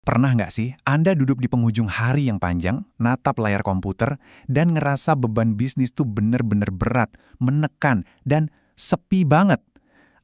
Pernah nggak sih Anda duduk di penghujung hari yang panjang, natap layar komputer, dan ngerasa beban bisnis tuh bener-bener berat, menekan, dan sepi banget?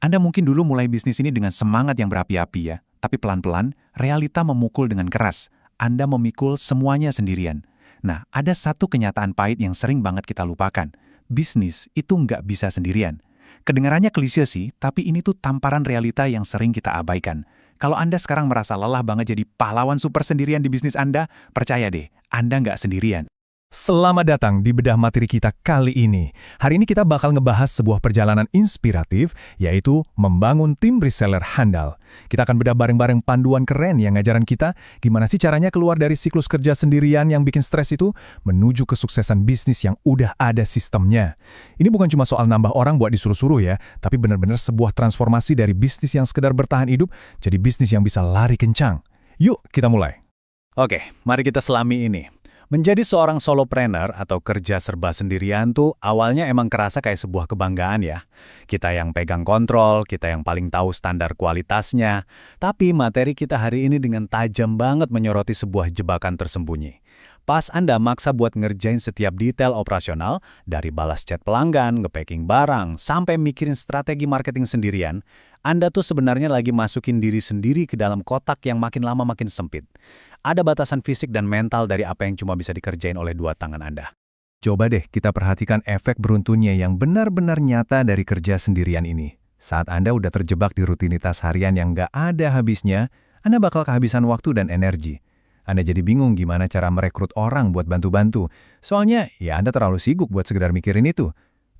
Anda mungkin dulu mulai bisnis ini dengan semangat yang berapi-api ya, tapi pelan-pelan realita memukul dengan keras. Anda memikul semuanya sendirian. Nah, ada satu kenyataan pahit yang sering banget kita lupakan. Bisnis itu nggak bisa sendirian. Kedengarannya klise sih, tapi ini tuh tamparan realita yang sering kita abaikan. Kalau Anda sekarang merasa lelah banget jadi pahlawan super sendirian di bisnis Anda, percaya deh, Anda nggak sendirian. Selamat datang di bedah materi kita kali ini. Hari ini kita bakal ngebahas sebuah perjalanan inspiratif, yaitu membangun tim reseller handal. Kita akan bedah bareng-bareng panduan keren yang ngajaran kita gimana sih caranya keluar dari siklus kerja sendirian yang bikin stres itu, menuju kesuksesan bisnis yang udah ada sistemnya. Ini bukan cuma soal nambah orang buat disuruh-suruh ya, tapi benar-benar sebuah transformasi dari bisnis yang sekedar bertahan hidup, jadi bisnis yang bisa lari kencang. Yuk, kita mulai. Oke, mari kita selami ini. Menjadi seorang solopreneur atau kerja serba sendirian tuh awalnya emang kerasa kayak sebuah kebanggaan ya. Kita yang pegang kontrol, kita yang paling tahu standar kualitasnya. Tapi materi kita hari ini dengan tajam banget menyoroti sebuah jebakan tersembunyi. Pas Anda maksa buat ngerjain setiap detail operasional, dari balas chat pelanggan, nge-packing barang, sampai mikirin strategi marketing sendirian, Anda tuh sebenarnya lagi masukin diri sendiri ke dalam kotak yang makin lama makin sempit. Ada batasan fisik dan mental dari apa yang cuma bisa dikerjain oleh dua tangan Anda. Coba deh kita perhatikan efek beruntunnya yang benar-benar nyata dari kerja sendirian ini. Saat Anda udah terjebak di rutinitas harian yang nggak ada habisnya, Anda bakal kehabisan waktu dan energi. Anda jadi bingung gimana cara merekrut orang buat bantu-bantu. Soalnya, ya Anda terlalu sibuk buat sekedar mikirin itu.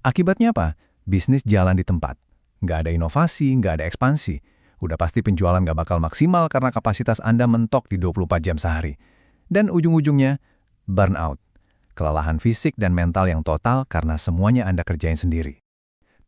Akibatnya apa? Bisnis jalan di tempat. Nggak ada inovasi, nggak ada ekspansi. Udah pasti penjualan nggak bakal maksimal karena kapasitas Anda mentok di 24 jam sehari. Dan ujung-ujungnya, burnout. Kelelahan fisik dan mental yang total karena semuanya Anda kerjain sendiri.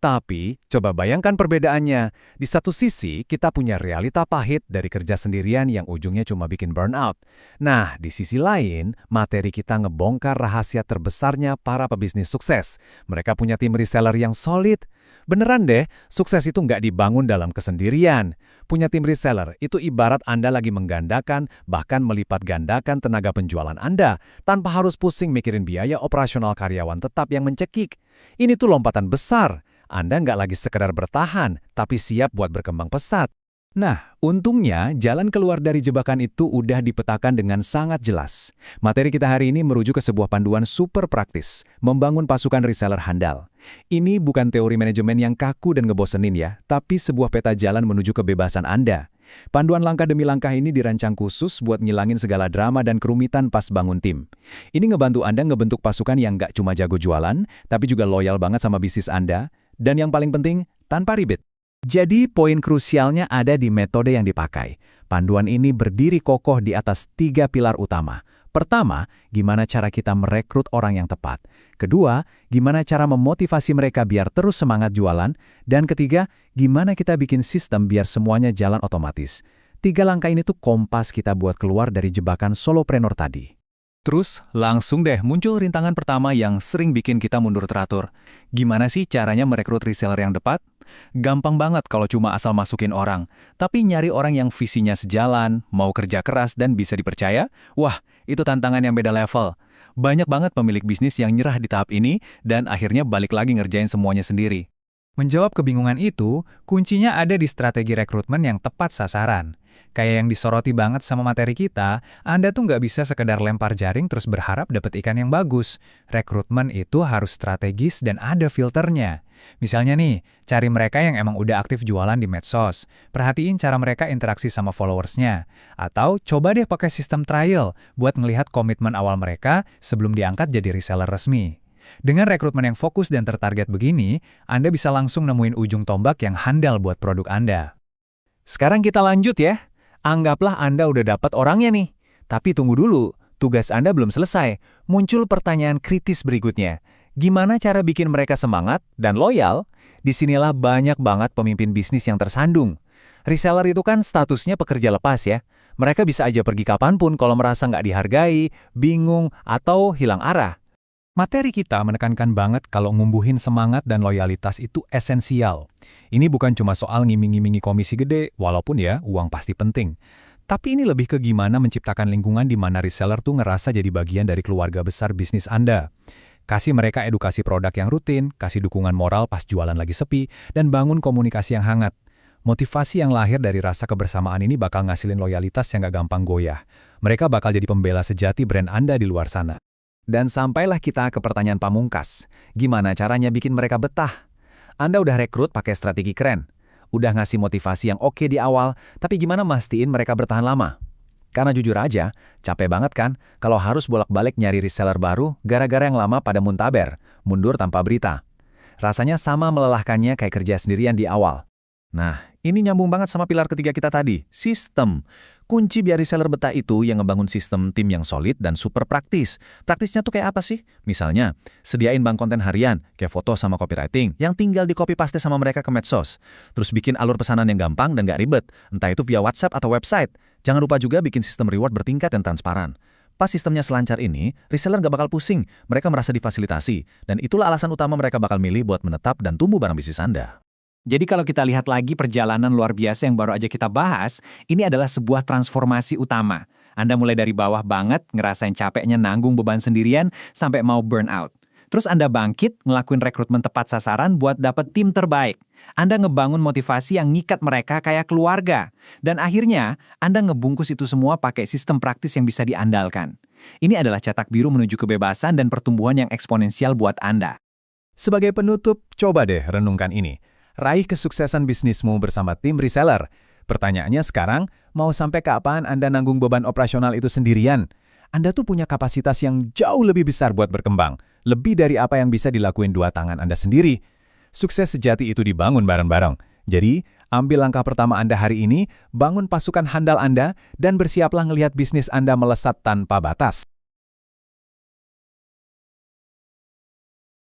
Tapi, coba bayangkan perbedaannya. Di satu sisi, kita punya realita pahit dari kerja sendirian yang ujungnya cuma bikin burnout. Nah, di sisi lain, materi kita ngebongkar rahasia terbesarnya para pebisnis sukses. Mereka punya tim reseller yang solid. Beneran deh, sukses itu nggak dibangun dalam kesendirian. Punya tim reseller itu ibarat Anda lagi menggandakan, bahkan melipat gandakan tenaga penjualan Anda, tanpa harus pusing mikirin biaya operasional karyawan tetap yang mencekik. Ini tuh lompatan besar. Anda nggak lagi sekedar bertahan, tapi siap buat berkembang pesat. Nah, untungnya jalan keluar dari jebakan itu udah dipetakan dengan sangat jelas. Materi kita hari ini merujuk ke sebuah panduan super praktis, membangun pasukan reseller handal. Ini bukan teori manajemen yang kaku dan ngebosenin ya, tapi sebuah peta jalan menuju kebebasan Anda. Panduan langkah demi langkah ini dirancang khusus buat ngilangin segala drama dan kerumitan pas bangun tim. Ini ngebantu Anda ngebentuk pasukan yang nggak cuma jago jualan, tapi juga loyal banget sama bisnis Anda, dan yang paling penting, tanpa ribet. Jadi, poin krusialnya ada di metode yang dipakai. Panduan ini berdiri kokoh di atas 3 pilar utama. Pertama, gimana cara kita merekrut orang yang tepat. Kedua, gimana cara memotivasi mereka biar terus semangat jualan. Dan ketiga, gimana kita bikin sistem biar semuanya jalan otomatis. 3 langkah ini tuh kompas kita buat keluar dari jebakan solopreneur tadi. Terus, langsung deh muncul rintangan pertama yang sering bikin kita mundur teratur. Gimana sih caranya merekrut reseller yang tepat? Gampang banget kalau cuma asal masukin orang. Tapi nyari orang yang visinya sejalan, mau kerja keras dan bisa dipercaya? Wah, itu tantangan yang beda level. Banyak banget pemilik bisnis yang nyerah di tahap ini dan akhirnya balik lagi ngerjain semuanya sendiri. Menjawab kebingungan itu, kuncinya ada di strategi rekrutmen yang tepat sasaran. Kayak yang disoroti banget sama materi kita, Anda tuh nggak bisa sekedar lempar jaring terus berharap dapet ikan yang bagus. Rekrutmen itu harus strategis dan ada filternya. Misalnya nih, cari mereka yang emang udah aktif jualan di medsos. Perhatiin cara mereka interaksi sama followersnya. Atau coba deh pakai sistem trial buat ngelihat komitmen awal mereka sebelum diangkat jadi reseller resmi. Dengan rekrutmen yang fokus dan tertarget begini, Anda bisa langsung nemuin ujung tombak yang handal buat produk Anda. Sekarang kita lanjut ya. Anggaplah Anda udah dapat orangnya nih. Tapi tunggu dulu, tugas Anda belum selesai. Muncul pertanyaan kritis berikutnya. Gimana cara bikin mereka semangat dan loyal? Disinilah banyak banget pemimpin bisnis yang tersandung. Reseller itu kan statusnya pekerja lepas ya. Mereka bisa aja pergi kapanpun kalau merasa nggak dihargai, bingung, atau hilang arah. Materi kita menekankan banget kalau ngumbuhin semangat dan loyalitas itu esensial. Ini bukan cuma soal ngiming-ngimingi komisi gede, walaupun ya uang pasti penting. Tapi ini lebih ke gimana menciptakan lingkungan di mana reseller tuh ngerasa jadi bagian dari keluarga besar bisnis Anda. Kasih mereka edukasi produk yang rutin, kasih dukungan moral pas jualan lagi sepi, dan bangun komunikasi yang hangat. Motivasi yang lahir dari rasa kebersamaan ini bakal ngasilin loyalitas yang gak gampang goyah. Mereka bakal jadi pembela sejati brand Anda di luar sana. Dan sampailah kita ke pertanyaan pamungkas. Gimana caranya bikin mereka betah? Anda udah rekrut pakai strategi keren. Udah ngasih motivasi yang oke di awal, tapi gimana mastiin mereka bertahan lama? Karena jujur aja, capek banget kan kalau harus bolak-balik nyari reseller baru gara-gara yang lama pada muntaber, mundur tanpa berita. Rasanya sama melelahkannya kayak kerja sendirian di awal. Nah, ini nyambung banget sama pilar ketiga kita tadi, sistem. Kunci biar reseller betah itu yang ngebangun sistem tim yang solid dan super praktis. Praktisnya tuh kayak apa sih? Misalnya, sediain bank konten harian, kayak foto sama copywriting, yang tinggal di copy paste sama mereka ke medsos. Terus bikin alur pesanan yang gampang dan gak ribet, entah itu via WhatsApp atau website. Jangan lupa juga bikin sistem reward bertingkat dan transparan. Pas sistemnya selancar ini, reseller gak bakal pusing, mereka merasa difasilitasi, dan itulah alasan utama mereka bakal milih buat menetap dan tumbuh bareng bisnis Anda. Jadi kalau kita lihat lagi perjalanan luar biasa yang baru aja kita bahas, ini adalah sebuah transformasi utama. Anda mulai dari bawah banget, ngerasain capeknya nanggung beban sendirian, sampai mau burn out. Terus Anda bangkit, ngelakuin rekrutmen tepat sasaran buat dapet tim terbaik. Anda ngebangun motivasi yang ngikat mereka kayak keluarga. Dan akhirnya, Anda ngebungkus itu semua pakai sistem praktis yang bisa diandalkan. Ini adalah cetak biru menuju kebebasan dan pertumbuhan yang eksponensial buat Anda. Sebagai penutup, coba deh renungkan ini. Raih kesuksesan bisnismu bersama tim reseller. Pertanyaannya sekarang, mau sampai kapan Anda nanggung beban operasional itu sendirian? Anda tuh punya kapasitas yang jauh lebih besar buat berkembang, lebih dari apa yang bisa dilakuin dua tangan Anda sendiri. Sukses sejati itu dibangun bareng-bareng. Jadi, ambil langkah pertama Anda hari ini, bangun pasukan handal Anda, dan bersiaplah ngelihat bisnis Anda melesat tanpa batas.